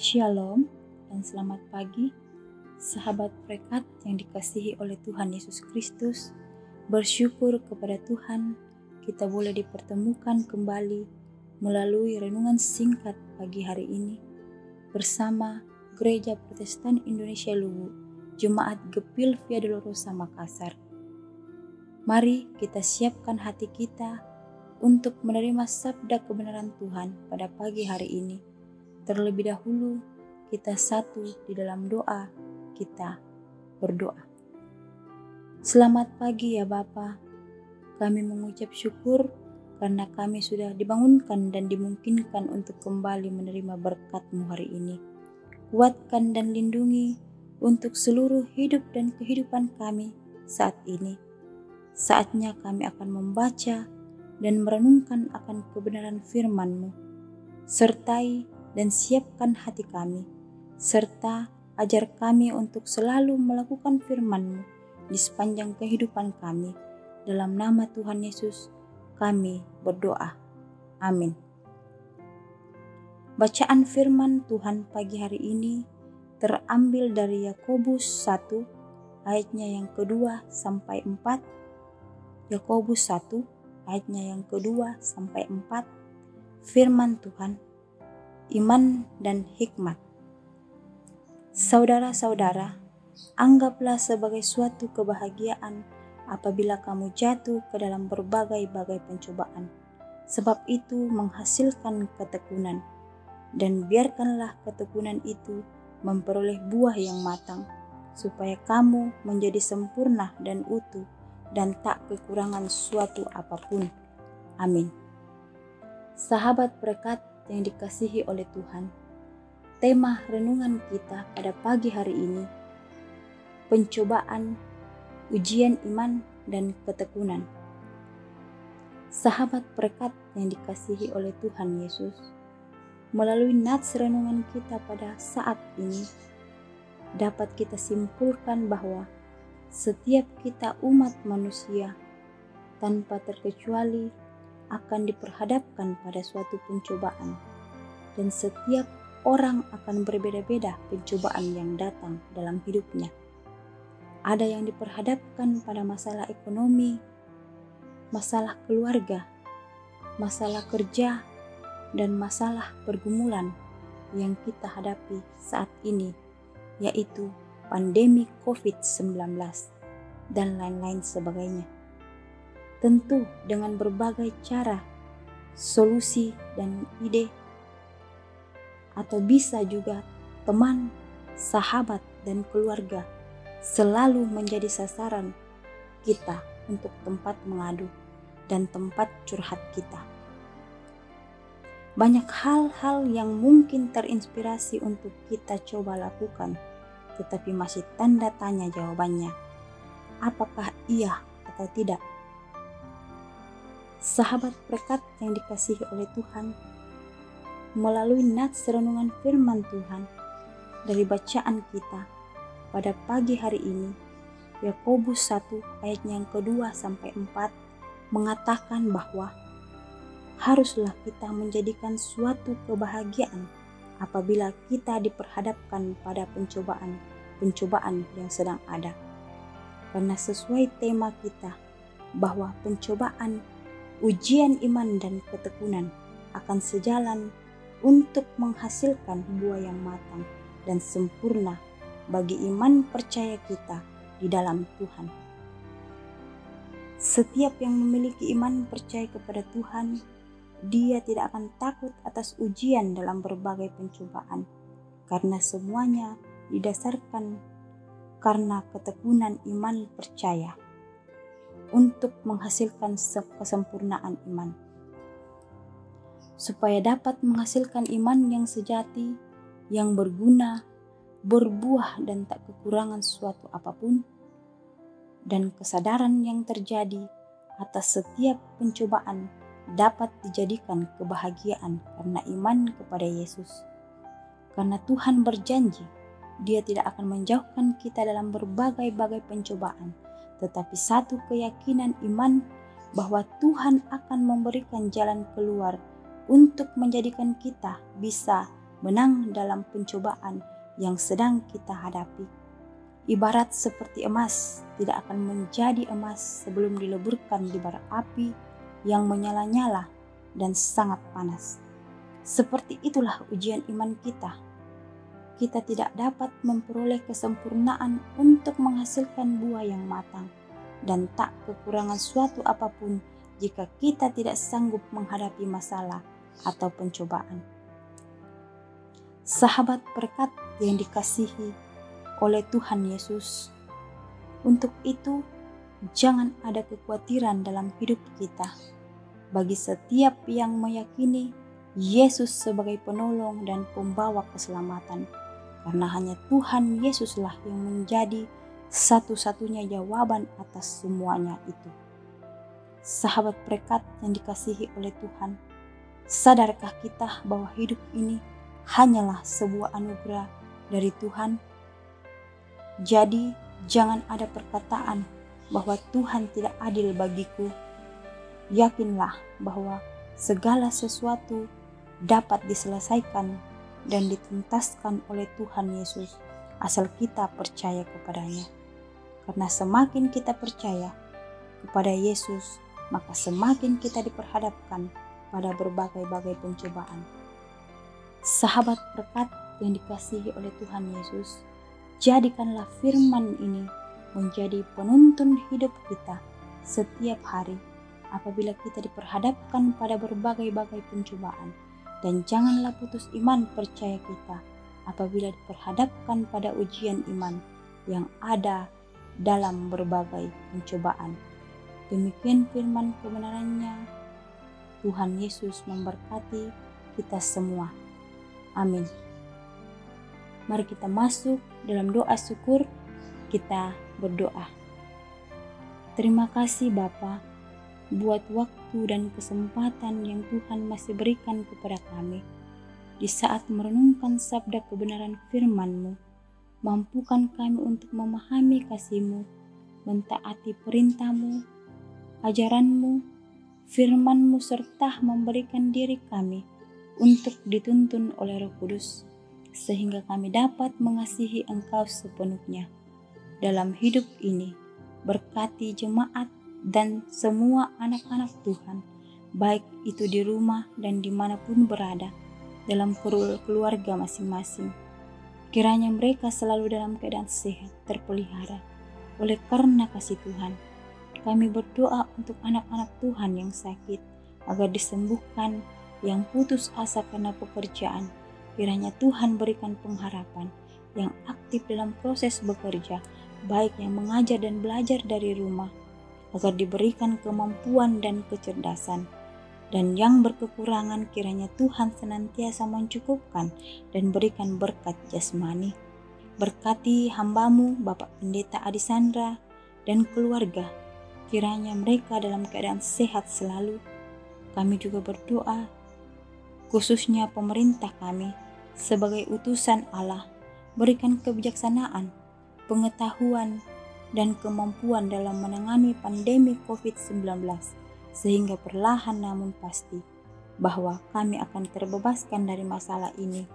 Shalom dan selamat pagi, sahabat perekat yang dikasihi oleh Tuhan Yesus Kristus. Bersyukur kepada Tuhan, kita boleh dipertemukan kembali melalui renungan singkat pagi hari ini bersama Gereja Protestan Indonesia Luwu, Jemaat Gepil Via Dolorosa Makassar. Mari kita siapkan hati kita untuk menerima sabda kebenaran Tuhan pada pagi hari ini. Terlebih dahulu, kita satu di dalam doa, kita berdoa. Selamat pagi ya Bapa, kami mengucap syukur karena kami sudah dibangunkan dan dimungkinkan untuk kembali menerima berkat-Mu hari ini. Kuatkan dan lindungi untuk seluruh hidup dan kehidupan kami saat ini. Saatnya kami akan membaca dan merenungkan akan kebenaran firman-Mu. Sertai dan siapkan hati kami, serta ajar kami untuk selalu melakukan firman-Mu di sepanjang kehidupan kami. Dalam nama Tuhan Yesus, kami berdoa. Amin. Bacaan firman Tuhan pagi hari ini terambil dari Yakobus 1 ayatnya yang kedua sampai 4. Yakobus 1 ayatnya yang kedua sampai 4. Firman Tuhan, iman dan hikmat. Saudara-saudara, anggaplah sebagai suatu kebahagiaan apabila kamu jatuh ke dalam berbagai-bagai pencobaan, sebab itu menghasilkan ketekunan, dan biarkanlah ketekunan itu memperoleh buah yang matang, supaya kamu menjadi sempurna dan utuh dan tak kekurangan suatu apapun. Amin. Sahabat perekat yang dikasihi oleh Tuhan, tema renungan kita pada pagi hari ini, pencobaan, ujian iman, dan ketekunan. Sahabat perekat yang dikasihi oleh Tuhan Yesus, melalui nats renungan kita pada saat ini, dapat kita simpulkan bahwa setiap kita umat manusia, tanpa terkecuali, akan diperhadapkan pada suatu pencobaan, dan setiap orang akan berbeda-beda pencobaan yang datang dalam hidupnya. Ada yang diperhadapkan pada masalah ekonomi, masalah keluarga, masalah kerja, dan masalah pergumulan yang kita hadapi saat ini, yaitu pandemi COVID-19 dan lain-lain sebagainya. Tentu dengan berbagai cara, solusi, dan ide, atau bisa juga teman, sahabat, dan keluarga selalu menjadi sasaran kita untuk tempat mengadu dan tempat curhat kita. Banyak hal-hal yang mungkin terinspirasi untuk kita coba lakukan, tetapi masih tanda tanya jawabannya. Apakah iya atau tidak? Sahabat perekat yang dikasihi oleh Tuhan, melalui nats renungan firman Tuhan dari bacaan kita pada pagi hari ini, Yakobus 1 ayatnya yang kedua sampai 4 mengatakan bahwa haruslah kita menjadikan suatu kebahagiaan apabila kita diperhadapkan pada pencobaan yang sedang ada. Karena sesuai tema kita bahwa pencobaan, ujian iman dan ketekunan akan sejalan untuk menghasilkan buah yang matang dan sempurna bagi iman percaya kita di dalam Tuhan. Setiap yang memiliki iman percaya kepada Tuhan, dia tidak akan takut atas ujian dalam berbagai pencobaan, karena semuanya didasarkan karena ketekunan iman percaya untuk menghasilkan kesempurnaan iman. Supaya dapat menghasilkan iman yang sejati, yang berguna, berbuah dan tak kekurangan suatu apapun, dan kesadaran yang terjadi atas setiap pencobaan dapat dijadikan kebahagiaan karena iman kepada Yesus. Karena Tuhan berjanji, Dia tidak akan menjauhkan kita dalam berbagai-bagai pencobaan, tetapi satu keyakinan iman bahwa Tuhan akan memberikan jalan keluar untuk menjadikan kita bisa menang dalam pencobaan yang sedang kita hadapi. Ibarat seperti emas, tidak akan menjadi emas sebelum dileburkan di bara api yang menyala-nyala dan sangat panas. Seperti itulah ujian iman kita. Kita tidak dapat memperoleh kesempurnaan untuk menghasilkan buah yang matang dan tak kekurangan suatu apapun jika kita tidak sanggup menghadapi masalah atau pencobaan. Sahabat berkat yang dikasihi oleh Tuhan Yesus, untuk itu jangan ada kekhawatiran dalam hidup kita. Bagi setiap yang meyakini Yesus sebagai penolong dan pembawa keselamatan, karena hanya Tuhan Yesuslah yang menjadi satu-satunya jawaban atas semuanya itu. Sahabat berkat yang dikasihi oleh Tuhan, sadarkah kita bahwa hidup ini hanyalah sebuah anugerah dari Tuhan? Jadi jangan ada perkataan bahwa Tuhan tidak adil bagiku. Yakinlah bahwa segala sesuatu dapat diselesaikan dan dituntaskan oleh Tuhan Yesus asal kita percaya kepadanya. Karena semakin kita percaya kepada Yesus, maka semakin kita diperhadapkan pada berbagai-bagai pencobaan. Sahabat berkat yang dikasihi oleh Tuhan Yesus, jadikanlah firman ini menjadi penuntun hidup kita setiap hari apabila kita diperhadapkan pada berbagai-bagai pencobaan. Dan janganlah putus iman percaya kita apabila diperhadapkan pada ujian iman yang ada dalam berbagai pencobaan. Demikian firman kebenarannya. Tuhan Yesus memberkati kita semua. Amin. Mari kita masuk dalam doa syukur. Kita berdoa. Terima kasih Bapa buat waktu dan kesempatan yang Tuhan masih berikan kepada kami di saat merenungkan sabda kebenaran firman-Mu. Mampukan kami untuk memahami kasih-Mu, mentaati perintah-Mu, ajaran-Mu, firman-Mu, serta memberikan diri kami untuk dituntun oleh Roh Kudus, sehingga kami dapat mengasihi Engkau sepenuhnya dalam hidup ini. Berkati jemaat dan semua anak-anak Tuhan, baik itu di rumah dan dimanapun berada, dalam keluarga masing-masing. Kiranya mereka selalu dalam keadaan sehat, terpelihara oleh karena kasih Tuhan. Kami berdoa untuk anak-anak Tuhan yang sakit, agar disembuhkan, yang putus asa karena pekerjaan. Kiranya Tuhan berikan pengharapan, yang aktif dalam proses bekerja, baik yang mengajar dan belajar dari rumah, agar diberikan kemampuan dan kecerdasan. Dan yang berkekurangan kiranya Tuhan senantiasa mencukupkan dan berikan berkat jasmani. Berkati hamba-Mu Bapak Pendeta Adisandra dan keluarga, kiranya mereka dalam keadaan sehat selalu. Kami juga berdoa khususnya pemerintah kami sebagai utusan Allah, berikan kebijaksanaan, pengetahuan, dan kemampuan dalam menangani pandemi COVID-19, sehingga perlahan namun pasti bahwa kami akan terbebaskan dari masalah ini.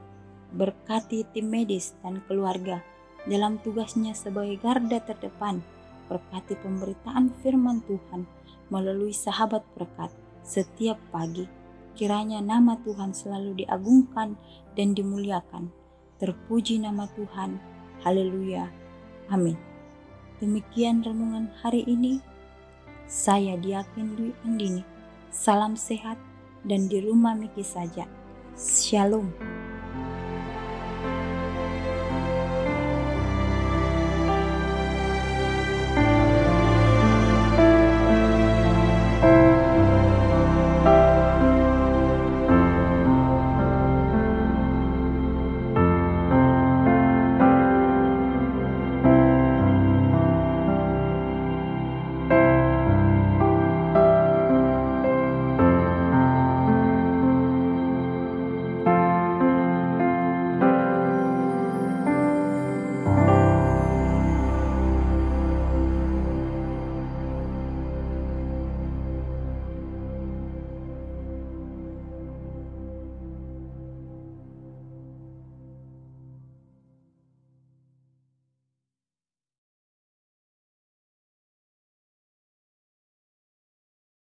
Berkati tim medis dan keluarga dalam tugasnya sebagai garda terdepan. Berkati pemberitaan firman Tuhan melalui sahabat berkat setiap pagi. Kiranya nama Tuhan selalu diagungkan dan dimuliakan. Terpuji nama Tuhan. Haleluya. Amin. Demikian renungan hari ini. Saya Diakin Dwi Andini. Salam sehat dan di rumah Miki saja. Shalom.